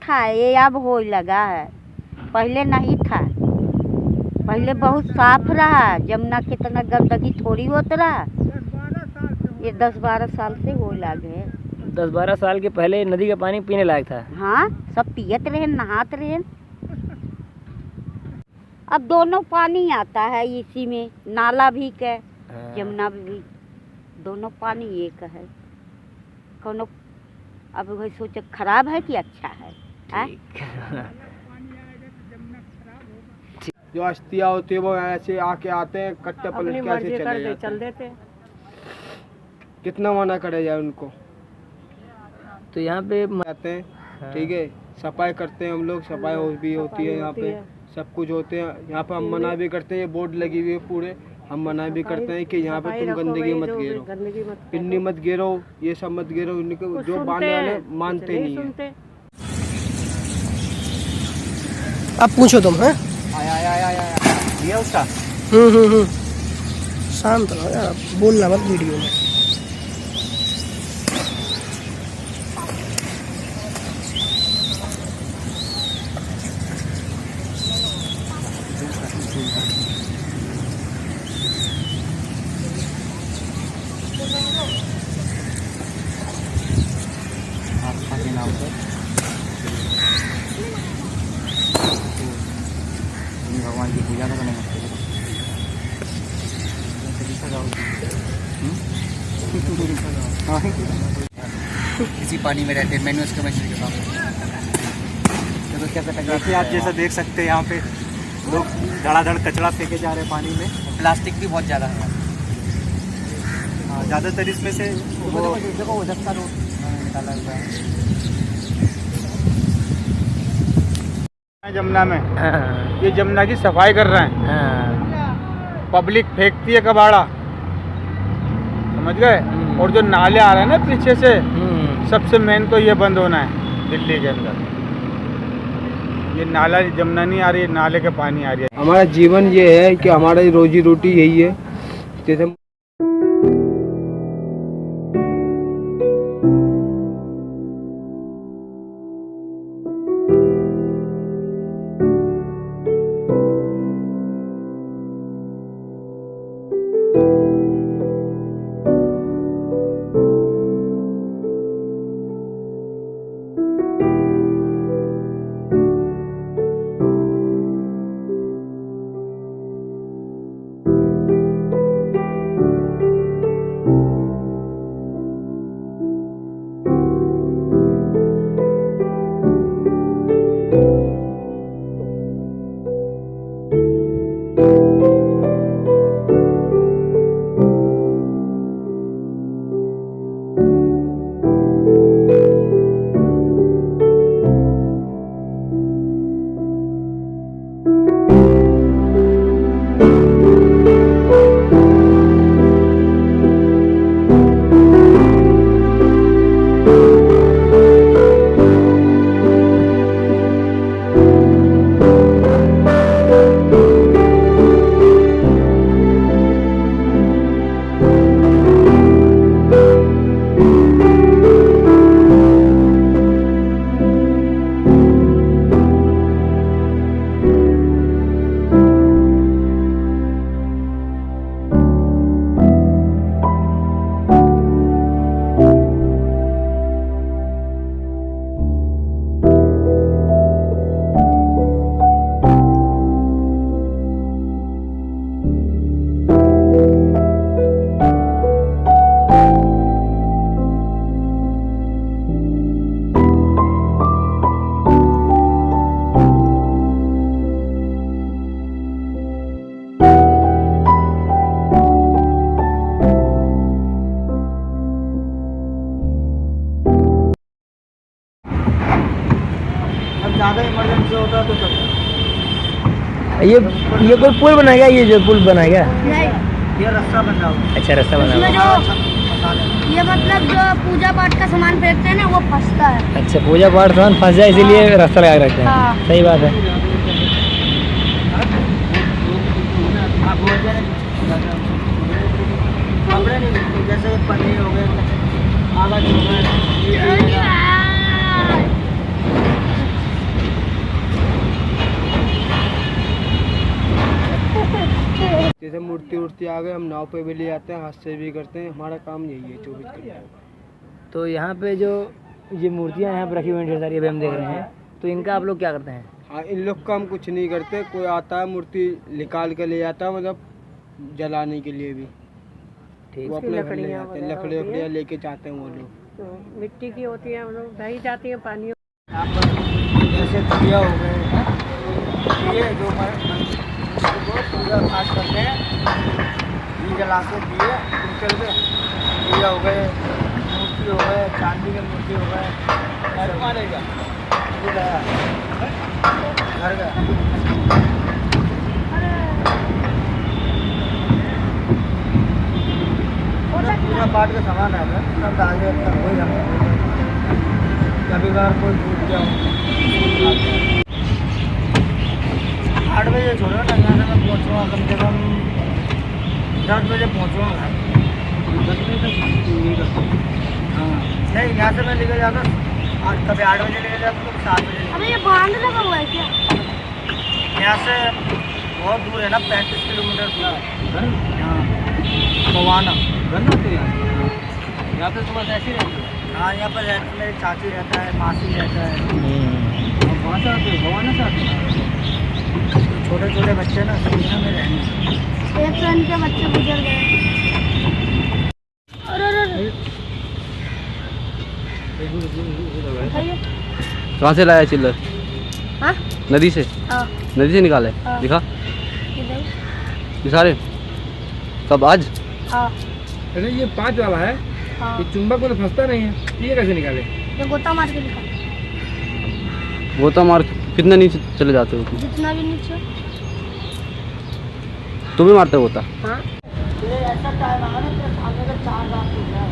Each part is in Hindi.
था, ये अब हो लगा है, पहले नहीं था। पहले बहुत साफ रहा, जमुना कितना गंदगी थोड़ी होता रहा। ये 10-12 साल से हो लगे। 10-12 साल के पहले नदी का पानी पीने लायक था। हाँ, सब पियत रहे, नहात रहे। अब दोनों पानी आता है इसी में, नाला भी के जमुना भी, दोनों पानी एक है। कोनो अब वही सोचे खराब है कि अच्छा है? जो अस्थियाँ होती है वो ऐसे आके आते हैं, कट्टे पलट के ऐसे चल देते हैं। कितना मना करे जाए उनको। तो यहाँ पे आते हैं, ठीक है, सफाई करते हैं हम लोग, सफाई भी होती है यहाँ पे, सब कुछ होते हैं यहाँ पे। हम मना भी करते हैं, ये बोर्ड लगी हुई है पूरे, हम मना भी करते हैं कि यहाँ पे तुम गंदगी मत गिरो, पिन्नी मत गिरो, ये सब मत गिरो। उनको जो मानने वाले मानते नहीं है। अब पूछो तुम। है आया उसका। शांत रहो यार, बोलना मत वीडियो में। भगवान की पूजा करो, इसी पानी में रहते हैं। मैंने उसके मछली के देखिए आप जैसा देख सकते हैं यहाँ पे लोग धड़ाधड़ कचरा फेंके जा रहे हैं पानी में। प्लास्टिक भी बहुत ज़्यादा है। हाँ, ज़्यादातर इसमें से देखो उधर रोड निकाला हुआ है जमुना में। ये जमुना की सफाई कर रहे हैं। पब्लिक फेंकती है कबाड़ा, समझ गए। और जो नाले आ रहे हैं ना पीछे से, सबसे मेन तो ये बंद होना है दिल्ली के अंदर। ये नाला जमुना नहीं आ रही है, नाले के पानी आ रही है। हमारा जीवन ये है कि हमारी रोजी रोटी यही है। जैसे ज़्यादा इमरजेंसी होता तो ये कोई पुल बनाएगा, ये जो पुल बनाएगा ये रास्ता बन रहा है। अच्छा रास्ता बना हुआ। ये मतलब जो पूजा पाठ का सामान फेंकते हैं ना, वो फंसता है। अच्छा, पूजा पाठ सामान फंस जाए इसीलिए रास्ता लगा के रखते हैं। हाँ। सही बात है। जैसे पनीर हो गए, पालक हो गए, जैसे मूर्ति उर्ति आ गए हम नाव पे भी ले जाते हैं, हाथ से भी करते हैं, हमारा काम यही है 24 घंटे। तो यहाँ पे जो ये मूर्तियाँ यहाँ पर रखी हुई हैं ढेर सारी अभी हम देख रहे हैं, तो इनका आप लोग क्या करते हैं? हाँ, इन लोग का हम कुछ नहीं करते, कोई आता है मूर्ति निकाल के ले जाता है, मतलब जलाने के लिए भी। ठीक। वो अपने घर ले जाते हैं, लकड़ी वकड़ियाँ लेके जाते हैं वो लोग। मिट्टी की होती है, वो बही जाती है पानी। यहाँ पर जैसे दिया हो गए, ये जो पूजा पाठ करते हैं, ये जला के दिए चल गए, दिया हो गए, मूर्ति हो गए, चांदी की मूर्ति हो गए, घर गया। पूजा पाठ का सामान है ना, सब आगे तक हो जाता है। कभी बार कोई टूट गया 8 बजे छोड़ो ना, यहाँ से मैं पहुँचूँगा कम से कम 10 बजे पहुँचूँगा घर। 10 बजे तक नहीं करता। हाँ नहीं, यहाँ से मैं निकल जाता कभी 8 बजे निकल जाता तो 7 बजे। अबे ये बांध लगा हुआ है क्या? यहाँ से बहुत दूर है ना, 35 किलोमीटर दूर है। हाँ पवाना यहाँ पे सुबह ऐसी रहती है। हाँ यहाँ पर मेरे चाची रहता है, मासी रहता है। कहाँ से आते हो? भवाना से आते हो? छोटे छोटे बच्चे ना सुविधा में रहने, एक तो इनके बच्चे गुजर गए। कहाँ से लाया चिल्लर? हाँ? नदी से? हाँ। नदी से निकाले? हाँ। दिखा इधर। ये सारे कब? आज? हाँ। अरे ये 5 वाला है, हाँ। ये चुंबक में तो फंसता नहीं है, ये कैसे निकाले? ये गोता मार के निकाल। वो तो मार कितना नीचे चले जाते हो? जितना भी नीचे। तू भी मारते हो गोता? हाँ। ऐसा टाइम आना तो सामने का 4 रात हो गया।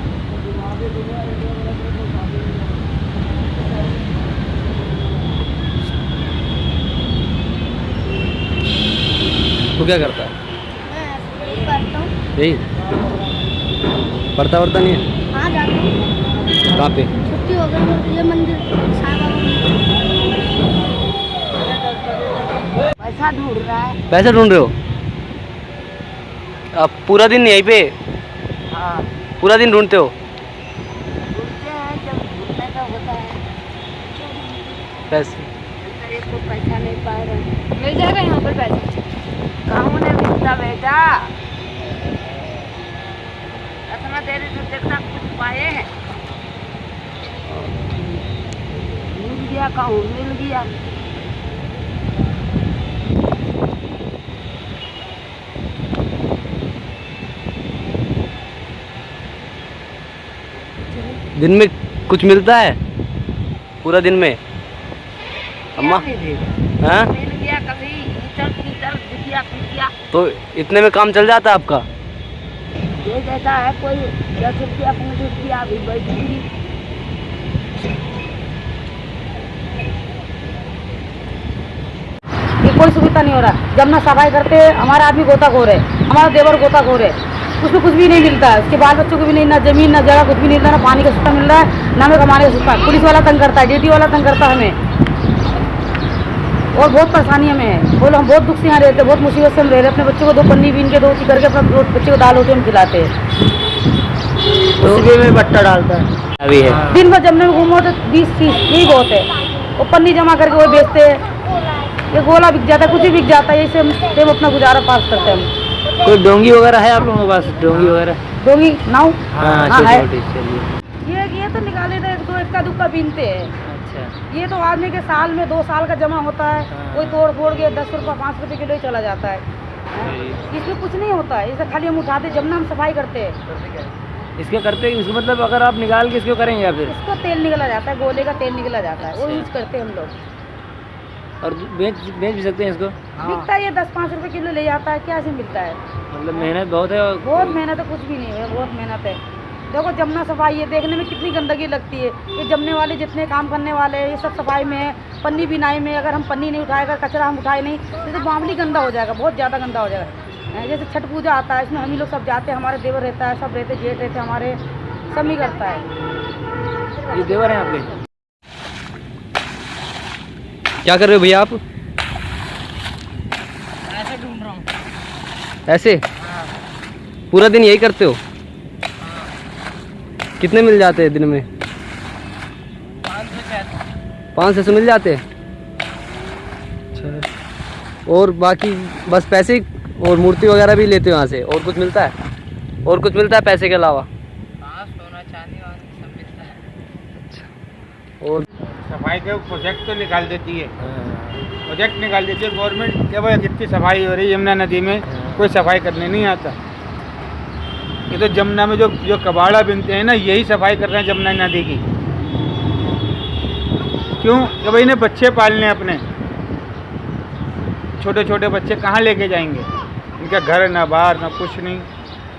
तू क्या करता है? मैं यही करता हूँ। यही पढ़ता वढ़ता नहीं है? हाँ जाता हूँ। कहाँ पे? छुट्टी हो गई, ये मंदिर साईं बाबा। पैसा ढूंढ रहा है। पैसे ढूंढ रहे हो? आप पूरा दिन यहीं पे? हाँ। पूरा दिन ढूंढते हो? ढूंढते हैं जब ढूंढने का होता है। पैसे एक तो पैसा नहीं पा रहे। मिल जाएगा यहाँ पर पैसा। कहाँ ने मिलता बेटा? इतना देर से देखता कुछ पाए हैं। मिल गया, कहूँ मिल गया। दिन में कुछ मिलता है? पूरा दिन में? अम्मा? हाँ? मिल गया कभी इधर इधर दिखिया पिटिया। तो इतने में काम चल जाता है आपका? ये देता है कोई 10 रुपया 5 रुपया अभी बैठ गई। ये कोई सुविधा नहीं हो रहा। जब ना सफाई करते हमारा आदमी गोताखोर है, हमारा देवर गोताखोर है, उसको कुछ भी नहीं मिलता है, उसके बाल बच्चों को भी नहीं, ना जमीन ना जगह कुछ भी नहीं मिलता, ना पानी का सिस्टम मिल रहा है, ना हमें कमाने का सिस्टम। पुलिस वाला तंग करता है, डीटी वाला तंग करता है हमें, और बहुत परेशानी हमें है। बोलो हम बहुत दुख से यहाँ रहते हैं, बहुत मुसीबत से हम रह रहे हैं। अपने बच्चों को 2 पन्नी बीन के 2 ची करके अपना बच्चे को दाल रोटी हम खिलाते हैं। तो में बट्टा डालता है अभी है। दिन भर जमने में घूमो तो 20-30 यही बहुत है। वो पन्नी जमा करके वो बेचते हैं, ये गोला बिक जाता है, कुछ भी बिक जाता है, इससे हम अपना गुजारा पास करते हैं हम। कोई डोंगी वगैरह है आप लोगों के पास? डोंगी वगैरह? डोंगी नाव? हाँ हाँ है। छोटी चलिए। ये तो निकाले थे, 1-2 इक्का दुक्का बीनते हैं। अच्छा। ये तो आदमी के साल में 2 साल का जमा होता है। हाँ। कोई तोड़ फोड़ के 10 रुपये 5 रुपये किलो ही चला जाता है। इसमें कुछ नहीं होता है, इसे खाली हम उठाते जब ना हम सफाई करते हैं। इसके करते इसको मतलब अगर आप निकाल के इसको करेंगे या फिर? इसको तेल निकला जाता है, गोले का तेल निकला जाता है, वो यूज करते हैं हम लोग। और बेच भी सकते हैं इसको? बिकता है ये 10-5 रुपये किलो ले जाता है, क्या से मिलता है। मतलब मेहनत बहुत है। और बहुत मेहनत है, कुछ भी नहीं है, बहुत मेहनत है। देखो जमना सफाई है, देखने में कितनी गंदगी लगती है। ये जमने वाले जितने काम करने वाले हैं ये सब सफाई में है। पन्नी बिनाई में अगर हम पन्नी नहीं उठाए, अगर कचरा हम उठाए नहीं तो मामूली गंदा हो जाएगा, बहुत ज़्यादा गंदा हो जाएगा। जैसे छठ पूजा आता है, इसमें हम ही लोग सब जाते हैं, हमारे देवर रहता है, सब रहते, जेठ रहते हमारे, सब ही करता है। ये देवर हैं आपके? क्या कर रहे हो भैया आप? ऐसे ढूंढ रहा हूँ। ऐसे पूरा दिन यही करते हो? कितने मिल जाते हैं दिन में? 500 मिल जाते हैं। अच्छा, और बाकी बस पैसे ही, और मूर्ति वगैरह भी लेते हो यहाँ से? और कुछ मिलता है? और कुछ मिलता है पैसे के अलावा? सोना चांदी सब मिलता है। अच्छा, और सफाई के प्रोजेक्ट तो निकाल देती है, प्रोजेक्ट निकाल देती है गवर्नमेंट कि भाई कितनी सफाई हो रही है यमुना नदी में, कोई सफाई करने नहीं आता। ये तो जमुना में जो कबाड़ा बिनते हैं ना, यही सफाई कर रहे हैं जमुना नदी की। क्यों? कि भाई इन्हें बच्चे पालने अपने, छोटे छोटे बच्चे कहाँ लेके जाएंगे? इनका घर ना बाहर ना कुछ नहीं,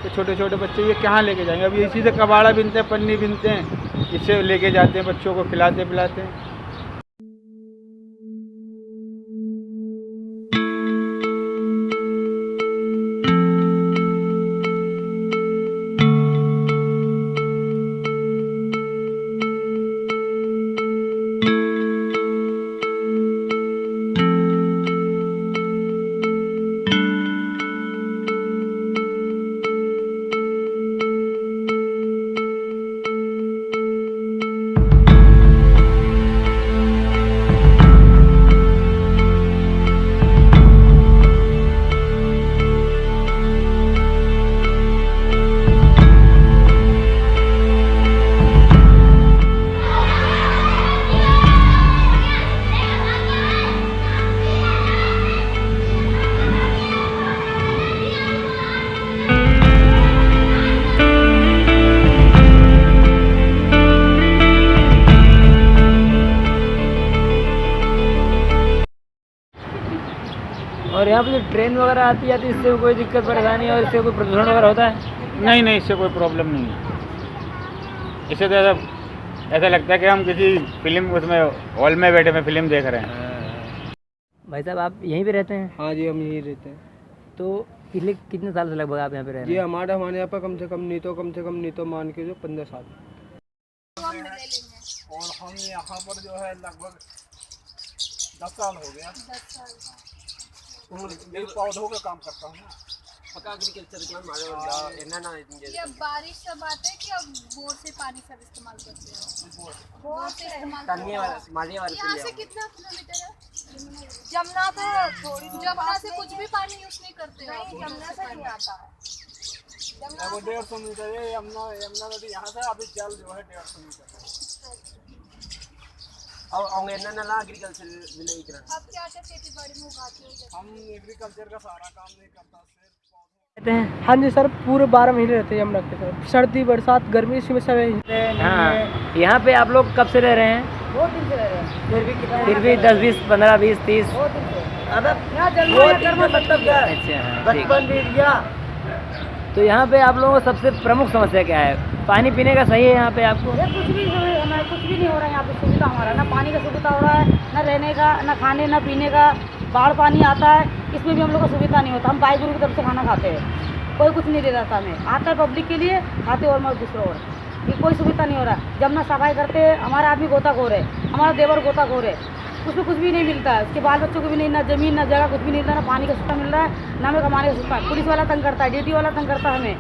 तो छोटे छोटे बच्चे ये कहाँ लेके जाएंगे? अब इसी से कबाड़ा बिनते हैं, पन्नी बिनते हैं, इससे लेके जाते हैं, बच्चों को खिलाते पिलाते हैं। और यहाँ पे जो ट्रेन वगैरह आती जाती है, इससे कोई दिक्कत परेशानी और इससे कोई प्रदूषण वगैरह होता है? नहीं नहीं, इससे कोई प्रॉब्लम नहीं है। इससे तो ऐसा लगता है कि हम किसी फिल्म उसमें हॉल में बैठे में फिल्म देख रहे हैं। भाई साहब आप यहीं पे रहते हैं? हाँ जी, हम यहीं रहते हैं। तो पिछले कितने साल से लगभग आप यहाँ पे रह रहे ये हैं? हमारे यहाँ पर कम से कम मान के जो 15 साल। और हम यहाँ पर जो है लगभग 10 साल हो गया। मैं पौधों का काम करता हूँ ना। ये अब बारिश सब आते हैं कि अब बोर से पानी सब इस्तेमाल करते हो? बोर से इस्तेमाल। यहाँ से कितना किलोमीटर है? जमुना पे जमुना से कुछ भी पानी यूज नहीं करते हो? नहीं, जमुना से नहीं आता है। 150 मीटर है यमुना नदी यहाँ से। अभी जल जो है 150 मीटर। अब क्या क्या खेती बाड़ी में उगाते हो? हम एग्रीकल्चर का सारा काम नहीं करता, रहते हैं? हाँ जी सर, पूरे 12 महीने रहते हैं यमुना के तरफ, सर्दी बरसात गर्मी इसी में सब। हाँ, यहाँ पे आप लोग कब से रह रहे हैं? 2 दिन से रह रहे हैं। फिर भी 10, 20, 15, 20, 30? 2 दिन से। अच्छा, बचपन बीत गया। तो यहाँ पे आप लोगों को सबसे प्रमुख समस्या क्या है? पानी पीने का सही है यहाँ पे आपको? ये कुछ भी नहीं हो रहा है यहाँ पे सुविधा हमारा, ना पानी का सुविधा हो रहा है, ना रहने का, ना खाने ना पीने का। बाढ़ पानी आता है, इसमें भी हम लोग को सुविधा नहीं होता। हम भाई गुरु की तरफ से खाना खाते हैं, कोई कुछ नहीं दे जाता हमें। आता है पब्लिक के लिए, खाते और मत दूसरों और। ये कोई सुविधा नहीं हो रहा। जब ना सफाई करते हैं, हमारा आदमी गोताखोर है, हमारा देवर गोताखोर है, उसमें कुछ भी नहीं मिलता है। उसके बाल बच्चों को भी नहीं, ना जमीन ना जगह कुछ भी नहीं मिलता, ना पानी का सुविधा मिल रहा है, ना हमें कमाने का सुविधा। पुलिस वाला तंग करता है, ड्यूटी वाला तंग करता है हमें,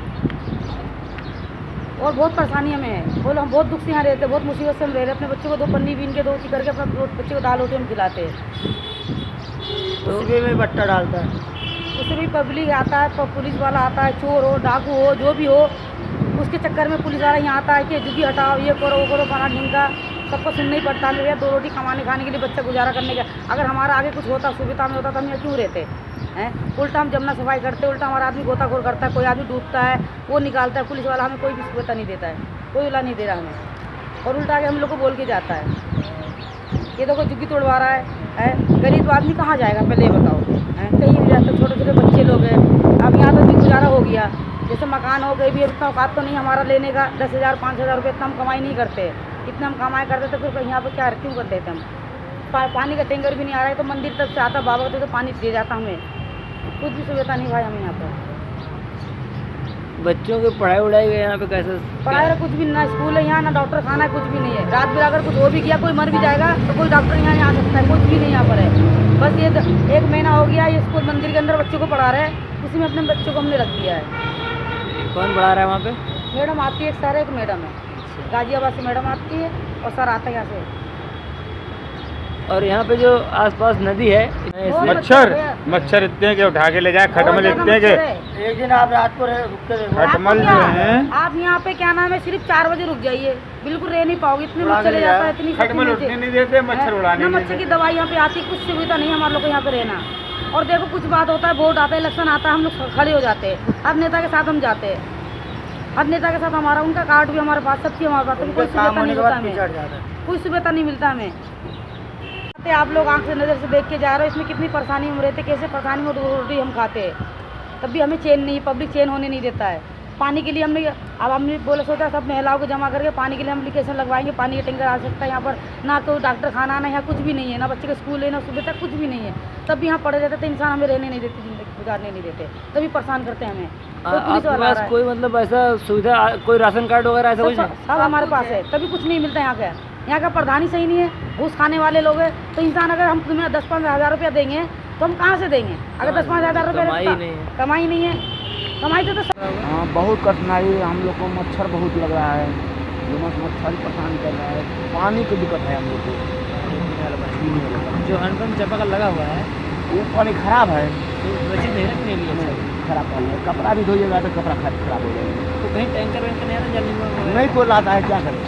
और बहुत परेशानी हमें है। बोलो हम बहुत दुख से यहाँ रहते हैं, बहुत मुसीबत से हम रह रहे हैं। अपने बच्चों को 2 पन्नी बीन के 2 चीज करके अपना बच्चे को दाल रोटी हम खिलाते हैं। तो उसमें भी बट्टा डालता है? उससे भी पब्लिक आता है, तो पुलिस वाला आता है, चोर हो डाकू हो जो भी हो, उसके चक्कर में पुलिस वाला यहाँ आता है कि जुगी हटाओ, ये करो वो करो, बना ढिंगा। सबको सुनना ही पड़ता है। भैया 2 रोटी कमाने खाने के लिए बच्चा गुजारा करने का, अगर हमारा आगे कुछ होता सुविधा में होता तो हम यहाँ क्यों रहते हैं? उल्टा हम जमुना सफाई करते, उल्टा हमारा आदमी गोताखोर करता है। कोई आदमी डूबता है वो निकालता है, पुलिस वाला हमें कोई भी सुविधा नहीं देता है, कोई उला नहीं दे रहा हमें, और उल्टा आगे हम लोग को बोल के जाता है। ये देखो झुग्गी तोड़वा रहा है। गरीब आदमी कहाँ जाएगा पहले ये बताओ? कहीं भी जाते, छोटे छोटे बच्चे लोग हैं। अब यहाँ तो दिन गुजारा हो गया, जैसे मकान हो गए भी, इतना औकात तो नहीं हमारा लेने का। 10,000 5,000 रुपये इतना हम कमाई नहीं करते। इतना हम कमाई करते तो फिर यहाँ पर क्या क्यों कर देते हम? पानी का टैंकर भी नहीं आ रहा है, तो मंदिर तक से आता बाबा तो पानी दे जाता हमें। कुछ भी सुविधा नहीं भाई हमें यहाँ पर। बच्चों की पढ़ाई उड़ाई यहाँ पे कैसे? पढ़ाई का कुछ भी ना स्कूल है यहाँ, ना डॉक्टर खाना है, कुछ भी नहीं है। रात में अगर कुछ हो भी गया, कोई मर भी जाएगा तो कोई डॉक्टर यहाँ नहीं आ सकता है, कुछ भी नहीं यहाँ पर है। बस ये 1 महीना हो गया ये स्कूल मंदिर के अंदर बच्चों को पढ़ा रहे हैं, उसी में अपने बच्चों को हमने रख दिया है। कौन पढ़ा रहा है वहाँ पे? मैडम आती है, एक सर एक मैडम है, गाजियाबाद से मैडम आती है और सर आता है यहाँ से। और यहाँ पे जो आसपास नदी है, मच्छर इतने हैं कि उठा के ले जाए, खटमल इतने हैं कि एक दिन आप रात को रुक के देखो, खटमल जो हैं आप यहाँ पे क्या नाम है, सिर्फ 4 बजे रुक जाइए, बिल्कुल रह नहीं पाओगे, इतने मच्छर ले जाता है, इतनी खटमल उठने नहीं देते, मच्छर उड़ाने ना नहीं मच्छर की देते। दवाई यहाँ पे आती, कुछ सुविधा नहीं है हमारे लोग को यहाँ पे रहना। और देखो कुछ बात होता है, वोट आता है, इलेक्शन आता है, हम लोग खड़े हो जाते हैं, हर नेता के साथ हम जाते हैं, हर नेता के साथ हमारा उनका कार्ड भी हमारे पास, सब चीज़ हमारे पास, कोई सुविधा नहीं मिलता हमें, कोई सुविधा नहीं मिलता हमें। आप लोग आंख से नज़र से देख के जा रहे हो, इसमें कितनी परेशानी हम रहते, कैसे परेशानी में रोटी हम खाते हैं, तब भी हमें चैन नहीं, पब्लिक चैन होने नहीं देता है। पानी के लिए हमने बोला सोचा सब महिलाओं को जमा करके पानी के लिए हम एप्लीकेशन लगवाएंगे, पानी का टैंकर आ सकता है यहाँ पर, ना तो डॉक्टर खाना आना, यहाँ कुछ भी नहीं है, ना बच्चे का स्कूल है, ना सुविधा, कुछ भी नहीं है। तब भी यहाँ पड़े रहते थे, इंसान हमें रहने नहीं देते, जिंदगी गुजारने नहीं देते, तभी परेशान करते हैं हमें। आपके पास कोई मतलब ऐसा सुविधा, कोई राशन कार्ड वगैरह ऐसा कुछ? सब हमारे पास है, तभी कुछ नहीं मिलता यहाँ का। यहाँ का प्रधान ही सही नहीं है, घूस खाने वाले लोग हैं, तो इंसान अगर हम तुम्हें 10-15 हज़ार रुपया देंगे तो हम कहाँ से देंगे? अगर 10-15 हज़ार रुपया कमाई नहीं है, कमाई तो हाँ, बहुत कठिनाई हम लोग को, मच्छर बहुत लग रहा है, मच्छर परेशान कर रहा है, पानी की दिक्कत है हम लोग को। जो हैंडपम्प चापाकल लगा हुआ है वो पानी खराब है, सुरक्षित नहीं रखने के लिए खराब पानी है, कपड़ा भी धोइएगा तो कपड़ा खराब हो जाएगा। तो कहीं टैंकर वैंकर नहीं आता जल्दी नहीं कोई लाता है, क्या करें?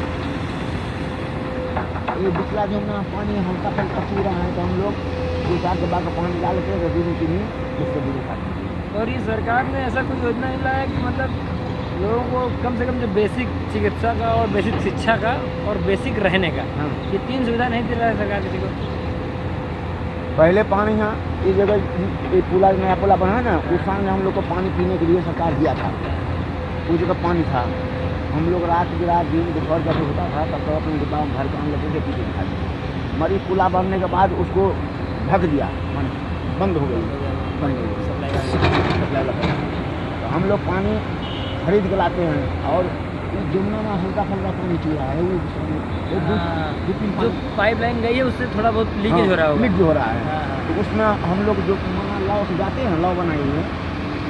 ये बिचला जो ना पानी हल्का फल्का पी रहा है, तो हम लोग 2-4 डब्बा का पानी डाल के रबी की नहीं उससे भी खाते हैं। और ये सरकार ने ऐसा कोई योजना नहीं लाया कि मतलब लोगों को कम से कम जो बेसिक चिकित्सा का और बेसिक शिक्षा का और बेसिक रहने का, ये 3 सुविधा नहीं दे रहा है सरकार किसी को? पहले पानी यहाँ ये जगह ये पुला, नया पुला बना है ना, उस साल में हम लोग को पानी पीने के लिए सरकार दिया था, उस जगह पानी था, हम लोग रात दिन दोपहर जब होता था तब तो अपने डिब्बा घर काम लेते थे, पीते खाते। मरी पुला बनने के बाद उसको ढक दिया, बंद हो गई, सप्लाई लगा। तो हम लोग पानी खरीद के लाते हैं, और जमुना में हल्का फल्का पानी चल रहा है, वो जो पाइप लाइन गई है उससे थोड़ा बहुत लीकेज हो रहा है, लीक हो रहा है। तो उसमें हम लोग जो लाव से जाते हैं, लाव बनाए हुए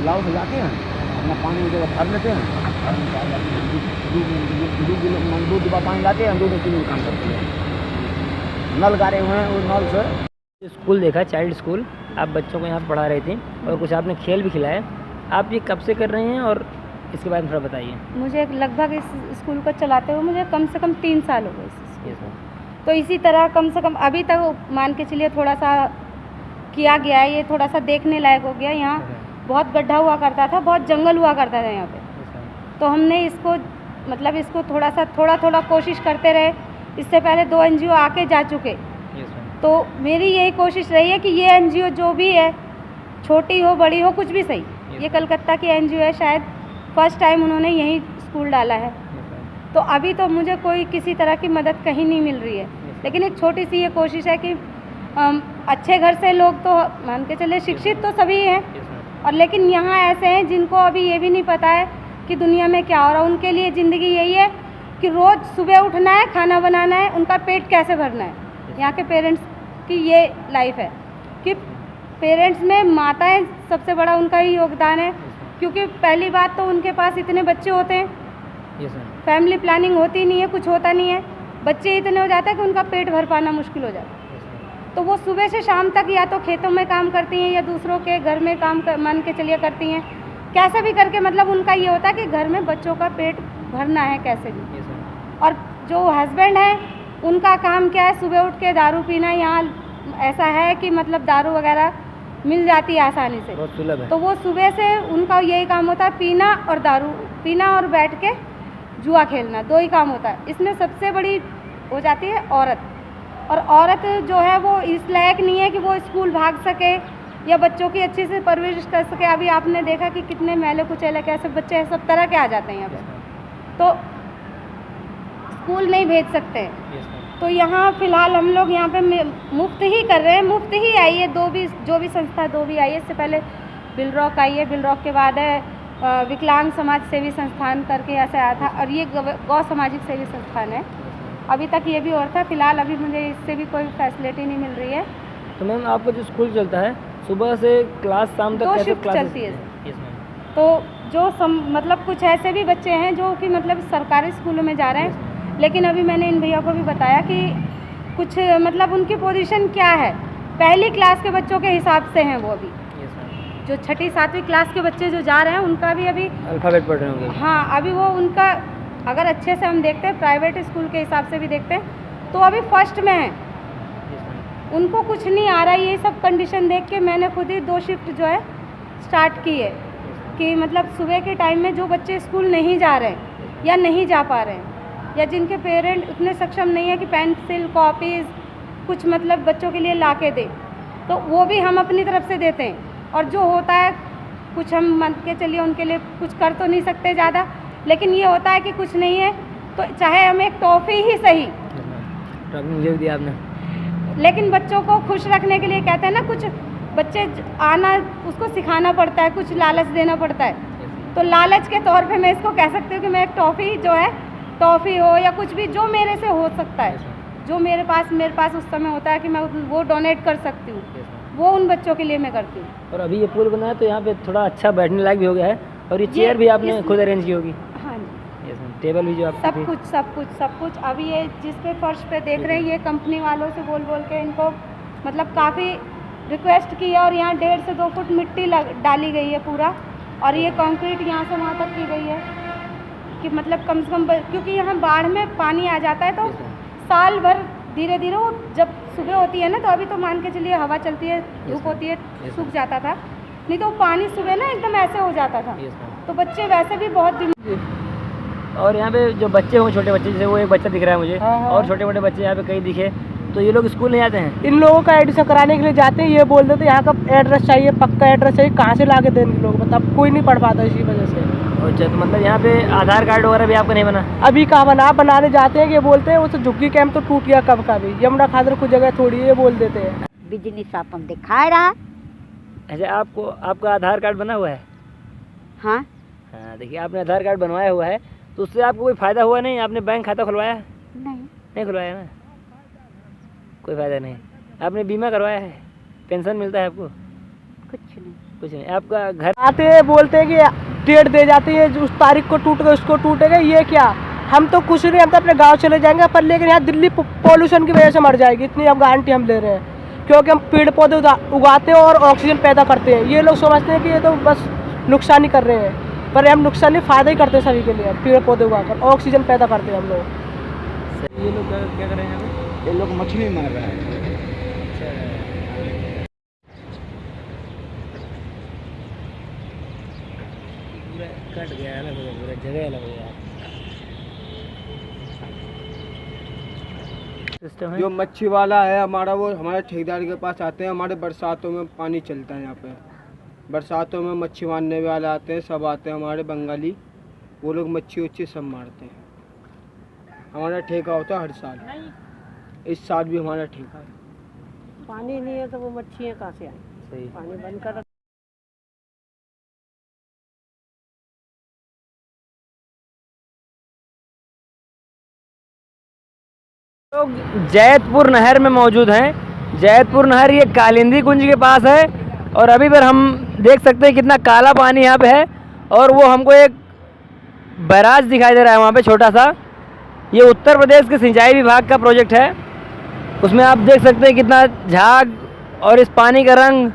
लाव से जाते हैं, अपना पानी जगह भर लेते हैं, 2 डिब्बा पानी लाते हैं, 2 में 3 काम करते हैं। नल गाड़े हुए हैं, उस नल से स्कूल देखा, चाइल्ड स्कूल, आप बच्चों को यहाँ पढ़ा रही थी और कुछ आपने खेल भी खिलाया, आप ये कब से कर रहे हैं और इसके बारे में थोड़ा बताइए। मुझे लगभग इस स्कूल को चलाते हुए मुझे कम से कम 3 साल हो गए तो इसी तरह कम से कम अभी तक मान के चलिए थोड़ा सा किया गया है, ये थोड़ा सा देखने लायक हो गया। यहाँ बहुत गड्ढा हुआ करता था, बहुत जंगल हुआ करता था यहाँ पे, तो हमने इसको मतलब इसको थोड़ा कोशिश करते रहे। इससे पहले 2 NGO आके जा चुके, तो मेरी यही कोशिश रही है कि ये NGO जो भी है, छोटी हो बड़ी हो कुछ भी सही, ये कलकत्ता की NGO है, शायद फर्स्ट टाइम उन्होंने यही स्कूल डाला है, तो अभी तो मुझे कोई किसी तरह की मदद कहीं नहीं मिल रही है, लेकिन एक छोटी सी ये कोशिश है कि अच्छे घर से लोग तो मान के चले शिक्षित तो सभी हैं, और लेकिन यहाँ ऐसे हैं जिनको अभी ये भी नहीं पता है कि दुनिया में क्या हो रहा है। उनके लिए ज़िंदगी यही है कि रोज़ सुबह उठना है, खाना बनाना है, उनका पेट कैसे भरना है। यहाँ के पेरेंट्स की ये लाइफ है कि पेरेंट्स में माताएं सबसे बड़ा उनका ही योगदान है, क्योंकि पहली बात तो उनके पास इतने बच्चे होते हैं, फैमिली प्लानिंग होती नहीं है, कुछ होता नहीं है, बच्चे इतने हो जाते हैं कि उनका पेट भर पाना मुश्किल हो जाता है। तो वो सुबह से शाम तक या तो खेतों में काम करती हैं या दूसरों के घर में काम मान के चलिए करती हैं, कैसे भी करके मतलब उनका ये होता है कि घर में बच्चों का पेट भरना है कैसे भी। और जो हस्बैंड है उनका काम क्या है, सुबह उठ के दारू पीना। यहाँ ऐसा है कि मतलब दारू वगैरह मिल जाती है आसानी से, बहुत सुलभ है। तो वो सुबह से उनका यही काम होता है, पीना और दारू पीना और बैठ के जुआ खेलना, 2 ही काम होता है। इसमें सबसे बड़ी हो जाती है औरत, और औरत जो है वो इस लायक नहीं है कि वो स्कूल भाग सके या बच्चों की अच्छी से परवरिश कर सके। अभी आपने देखा कि कितने मैले कुचैले कैसे बच्चे सब तरह के आ जाते हैं यहाँ पे, तो स्कूल नहीं भेज सकते। तो यहाँ फ़िलहाल हम लोग यहाँ पे मुफ्त ही कर रहे हैं, मुफ्त ही आई है। जो भी संस्था 2 भी आई है, इससे पहले बिल रॉक आई है, बिल रॉक के बाद है विकलांग समाज सेवी संस्थान करके ऐसे आया था, और ये गौ सामाजिक सेवी संस्थान है। अभी तक ये भी और था, फिलहाल अभी मुझे इससे भी कोई फैसिलिटी नहीं मिल रही है। तो मैम आपका जो स्कूल चलता है सुबह से क्लास शाम तक 2 कैसे शिफ्ट क्लासेस चलती है। Yes ma'am. तो जो मतलब कुछ ऐसे भी बच्चे हैं जो कि मतलब सरकारी स्कूलों में जा रहे हैं, लेकिन अभी मैंने इन भैया को भी बताया कि कुछ मतलब उनकी पोजीशन क्या है, पहली क्लास के बच्चों के हिसाब से हैं वो अभी। जो 6ठी 7वीं क्लास के बच्चे जो जा रहे हैं उनका भी अभी अल्फ़ाबेट पढ़ रहे होंगे। हाँ, अभी वो उनका अगर अच्छे से हम देखते हैं, प्राइवेट स्कूल के हिसाब से भी देखते हैं, तो अभी फर्स्ट में है, उनको कुछ नहीं आ रहा है। ये सब कंडीशन देख के मैंने खुद ही 2 शिफ्ट जो है स्टार्ट की है कि मतलब सुबह के टाइम में जो बच्चे स्कूल नहीं जा रहे हैं या नहीं जा पा रहे हैं, या जिनके पेरेंट उतने सक्षम नहीं है कि पेंसिल कॉपीज़ कुछ मतलब बच्चों के लिए ला के दे, तो वो भी हम अपनी तरफ से देते हैं। और जो होता है कुछ हम मान के चलिए उनके लिए कुछ कर तो नहीं सकते ज़्यादा, लेकिन ये होता है कि कुछ नहीं है तो चाहे हमें एक टॉफ़ी ही सही, मुझे भी दिया आपने, लेकिन बच्चों को खुश रखने के लिए कहते हैं ना, कुछ बच्चे आना उसको सिखाना पड़ता है, कुछ लालच देना पड़ता है। तो लालच के तौर पे मैं इसको कह सकती हूँ कि मैं एक टॉफ़ी जो है, टॉफ़ी हो या कुछ भी जो मेरे से हो सकता है, जो मेरे पास उस समय होता है कि मैं वो डोनेट कर सकती हूँ, वो उन बच्चों के लिए मैं करती हूँ। और अभी ये पुल बना है तो यहाँ पे थोड़ा अच्छा बैठने लायक भी हो गया है, और ये चेयर भी आपने खुद अरेंज की होगी। हाँ जी, टेबल भी जो आप सब कुछ अभी ये जिस पे फर्श पे देख रहे हैं, ये कंपनी वालों से बोल के इनको मतलब काफ़ी रिक्वेस्ट की है, और यहाँ 1.5 से 2 फुट मिट्टी डाली गई है पूरा, और ये कंक्रीट यहाँ से वहाँ तक की गई है कि मतलब कम से कम, क्योंकि यहाँ बाढ़ में पानी आ जाता है तो साल भर धीरे धीरे वो जब सुबह होती है ना, तो अभी तो मान के चलिए हवा चलती है, धूप होती है, सूख जाता था, नहीं तो पानी सुबह ना एकदम ऐसे हो जाता था, तो बच्चे वैसे भी बहुत और यहाँ पे जो बच्चे हों, छोटे बच्चे, जैसे वो एक बच्चा दिख रहा है मुझे, और छोटे मोटे बच्चे यहाँ पे कई दिखे, तो ये लोग स्कूल नहीं आते हैं। इन लोगों का एडमिशन कराने के लिए जाते हैं, ये बोल देते यहाँ का एड्रेस चाहिए, पक्का एड्रेस चाहिए, कहाँ से ला के दें इन लोग, मतलब कोई नहीं पढ़ पाता इसी वजह से। अच्छा, तो मतलब यहाँ पे आधार कार्ड वगैरह भी आपका नहीं बना? अभी कहाँ बनाने जाते हैं, ये बोलते हैं वो तो झुग्गी कैंप तो टूट गया कब का भी, यमुना खादर कुछ जगह थोड़ी, ये बोल देते हैं। बिजनेस अपन दिखा रहा। अच्छा, आपका आधार कार्ड बना हुआ है? हाँ हाँ, देखिए आपने आधार कार्ड बनवाया हुआ है, तो उससे आपको कोई फ़ायदा हुआ नहीं? आपने बैंक खाता खुलवाया? नहीं खुलवाया ना, कोई फ़ायदा नहीं। आपने बीमा करवाया है? पेंशन मिलता है आपको? कुछ नहीं। आपका घर आते हैं बोलते हैं कि डेट दे जाती है, उस तारीख को टूट गए, उसको टूटेगा, ये क्या, हम तो कुछ नहीं, हम तो अपने गांव चले जाएंगे, पर लेकिन यहाँ दिल्ली पॉल्यूशन की वजह से मर जाएगी, इतनी अब गारंटी हम ले रहे हैं, क्योंकि हम पेड़ पौधे उगाते हैं और ऑक्सीजन पैदा करते हैं। ये लोग समझते हैं कि ये तो बस नुकसान ही कर रहे हैं, पर हम नुकसान नहीं, फ़ायदा ही करते हैं सभी के लिए, पेड़ पौधे उगाकर ऑक्सीजन पैदा करते हैं हम लोग। ये लोग क्या कर रहे हैं? ये लोग मछली मार रहे हैं। कट गया है ना, पूरा जगह अलग हो गया सिस्टम है। जो मच्छी वाला है हमारा, वो हमारे ठेकेदार के पास आते हैं, हमारे बरसातों में पानी चलता है यहाँ पे, बरसातों में मच्छी मारने वाले आते हैं, सब आते हैं हमारे बंगाली, वो लोग मच्छी उच्छी सब मारते हैं। हमारा ठेका होता है हर साल, इस साल भी हमारा ठेका है। पानी नहीं है तो वो मच्छियाँ कहाँ से आए? सही। पानी बंद कर लोग जैतपुर नहर में मौजूद हैं। जैतपुर नहर ये कालिंदी कुंज के पास है, और अभी पर हम देख सकते हैं कितना काला पानी यहाँ पे है, और वो हमको एक बैराज दिखाई दे रहा है वहाँ पे छोटा सा। ये उत्तर प्रदेश के सिंचाई विभाग का प्रोजेक्ट है, उसमें आप देख सकते हैं कितना झाग और इस पानी का रंग,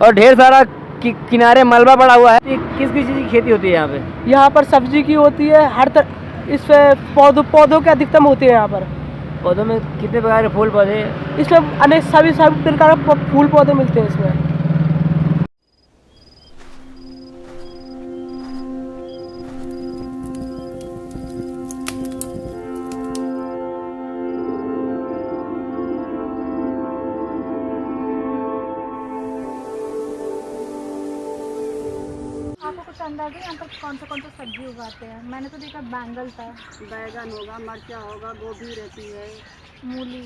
और ढेर सारा किनारे मलबा पड़ा हुआ है। किस किस चीज़ की खेती होती है यहाँ पे? यहाँ पर सब्जी की होती है, हर तरह, इस पौधों के अधिकतम होते हैं यहाँ पर। पौधों में कितने प्रकार के फूल पौधे? इसमें अनेक सभी प्रकार के फूल पौधे मिलते हैं इसमें। आपको कुछ अंदाजा यहाँ पर कौन सा सब्जी उगाते हैं? मैंने तो देखा बैंगन था, बैगन होगा, मिर्चा होगा, गोभी रहती है, मूली,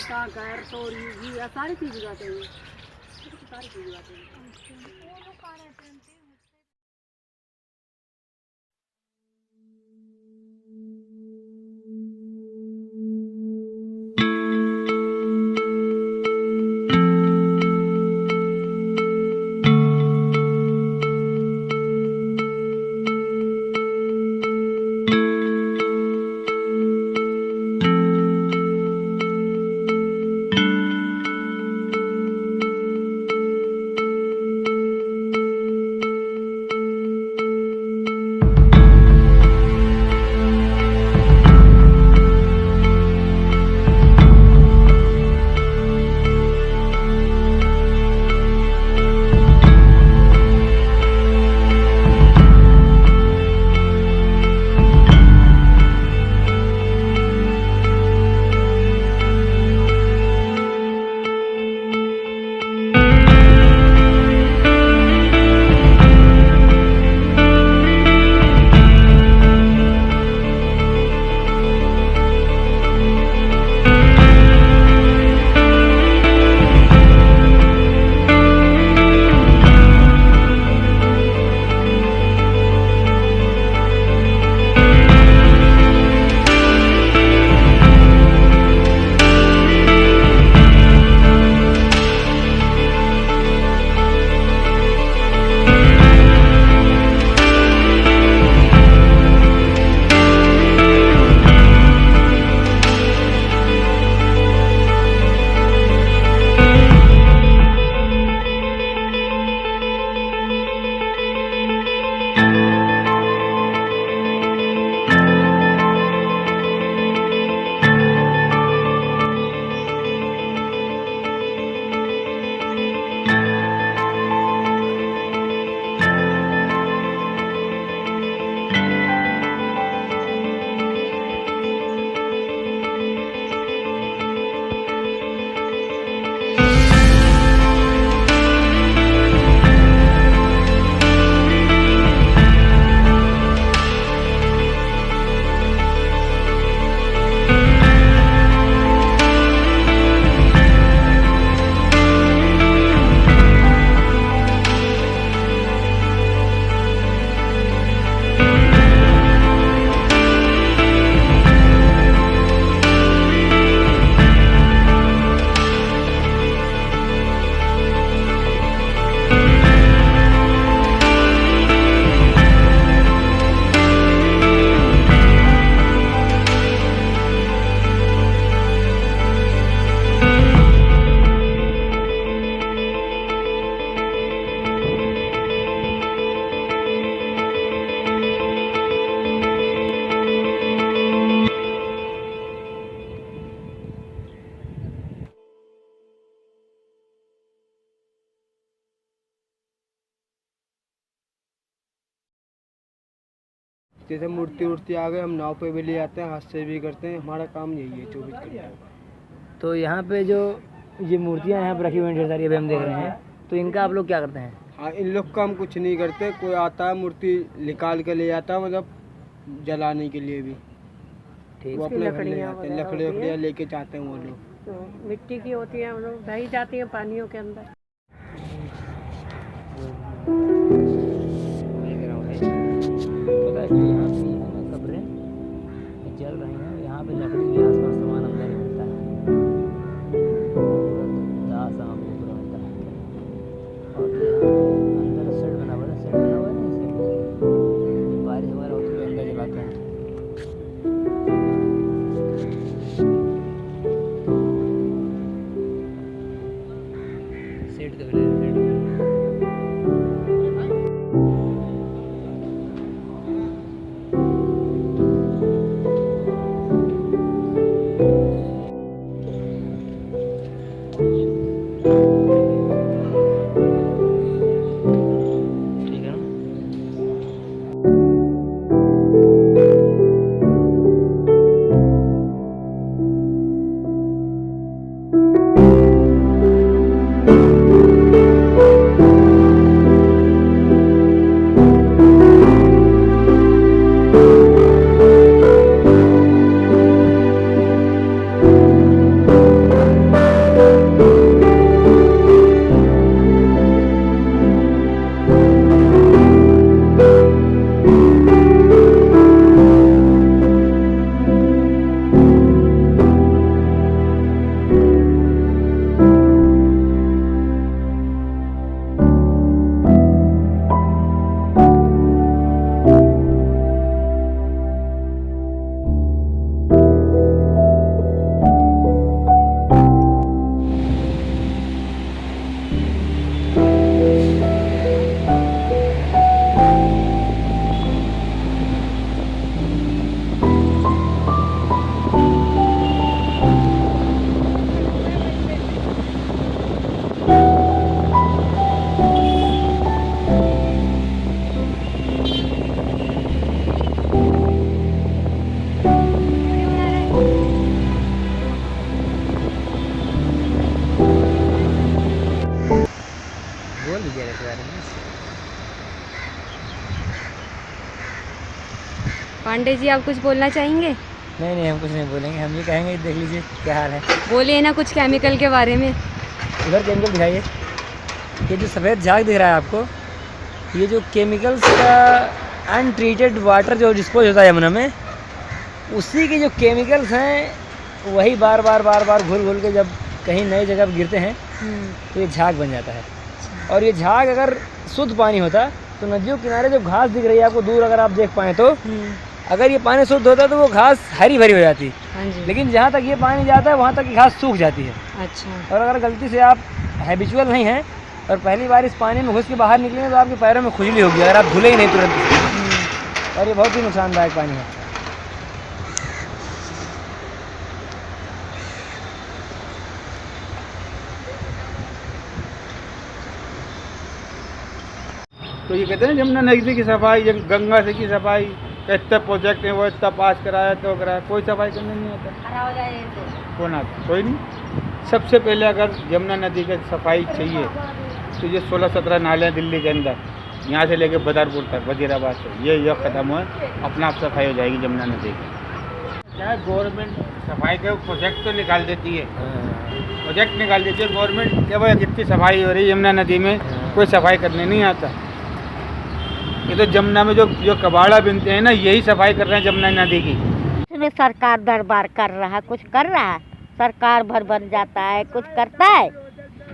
काकर, तोरी, घिया, सारी चीज़ उगाते हैं, सारी चीज़ उगाते हैं। देखते थे मूर्ति उर्ति आ गए, हम नाव पे भी ले जाते हैं, हाथ से भी करते हैं, हमारा काम यही है 24 घंटे। तो यहाँ पे जो ये मूर्तियाँ यहाँ पे रखी हुई हैं ढेर सारी, अभी हम देख रहे हैं, तो इनका आप लोग क्या करते हैं? हाँ, इन लोग का हम कुछ नहीं करते, कोई आता है मूर्ति निकाल के ले जाता है, मतलब जलाने के लिए भी। ठीक, वो अपने घर ले जाते हैं, लकड़ियाँ लेके जाते हैं वो लोग। तो मिट्टी की होती है, हम लोग ढही जाती हैं पानियों के अंदर। पता है जो यहाँ पे ना कब्रें जल रही हैं, यहाँ पे लकड़ी के आसपास सामान अंदर ही मिलता है, दाह सामग्री पूरा मिलता है। और यहाँ अंदर शेड बना हुआ है, शेड बना हुआ है ना, इससे बारिश वगैरह होती है अंदर जलाते हैं। शेड तो ले पांडे जी, आप कुछ बोलना चाहेंगे? नहीं, हम कुछ नहीं बोलेंगे, हम ये कहेंगे देख लीजिए क्या हाल है। बोलिए ना कुछ केमिकल के बारे में। उधर केमिकल दिखाइए। ये जो सफ़ेद झाग दिख रहा है आपको, ये जो केमिकल्स का अनट्रीटेड वाटर जो डिस्पोज होता है यमुना में, उसी के जो केमिकल्स हैं वही बार बार घुल के जब कहीं नई जगह पर गिरते हैं तो ये झाग बन जाता है। और ये झाग अगर शुद्ध पानी होता तो नदियों किनारे जो घास दिख रही है आपको दूर, अगर आप देख पाएँ तो, अगर ये पानी शुद्ध होता तो वो घास हरी भरी हो जाती। लेकिन जहाँ तक ये पानी जाता है वहाँ तक की घास सूख जाती है। अच्छा। और अगर गलती से आप हैबिचुअल नहीं हैं और पहली बार इस पानी में घुस के बाहर निकलेंगे तो आपके पैरों में खुजली होगी अगर आप धुले ही नहीं तुरंत। और ये बहुत ही नुकसानदायक पानी है। तो ये कहते हैं यमुना नदी की सफाई, गंगा से की सफाई, इतना प्रोजेक्ट है वो इतना पास कराया तो कराया, कोई सफाई करने नहीं आता। कौन आता? कोई नहीं। सबसे पहले अगर यमुना नदी की सफाई चाहिए तो ये 16-17 नाले हैं दिल्ली के अंदर, यहाँ से लेके बदरपुर तक, वजीराबाद से, ये ख़त्म हो, अपना आप सफाई हो जाएगी यमुना नदी की। क्या गवर्नमेंट सफाई का प्रोजेक्ट तो निकाल देती है, प्रोजेक्ट निकाल देती है गवर्नमेंट, क्या भाई कितनी सफाई हो रही है यमुना नदी में, कोई सफाई करने नहीं आता। ये तो जमुना में जो कबाड़ा बिनते हैं ना, यही सफाई कर रहे हैं जमुना नदी की। इसमें सरकार दरबार कर रहा है, कुछ कर रहा है, सरकार भर बन जाता है, कुछ करता है,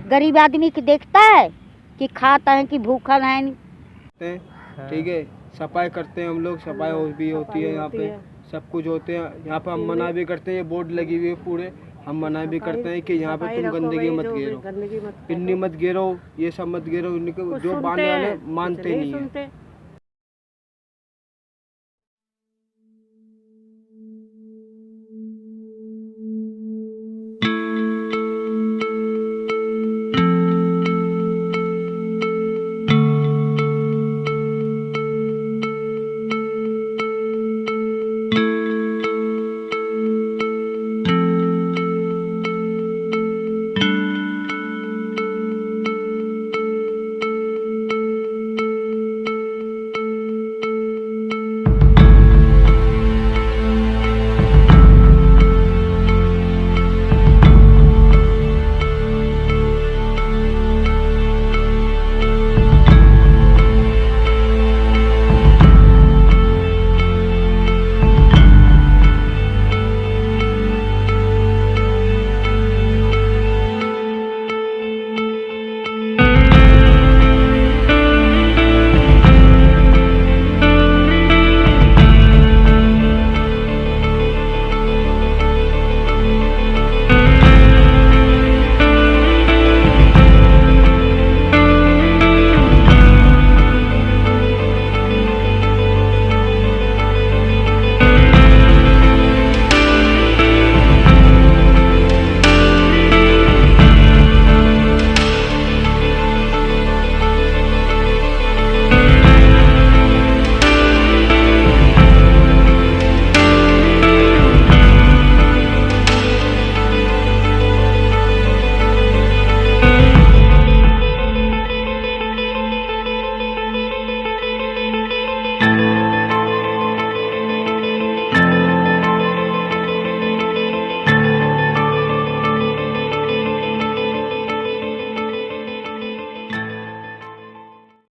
गरीब आदमी की देखता है कि खाता है कि भूखल है। ठीक है, सफाई करते हैं हम लोग, सफाई भी होती है यहाँ पे, सब कुछ होते हैं यहाँ पे। हम मना भी करते हैं, ये बोर्ड लगी हुई है पूरे, हम मना भी करते हैं कि यहाँ पे तुम गंदगी मत गिरो, पिन्नी मत गिरो, ये सब मत गिरो। जो बांधने वाले मानते नहीं है।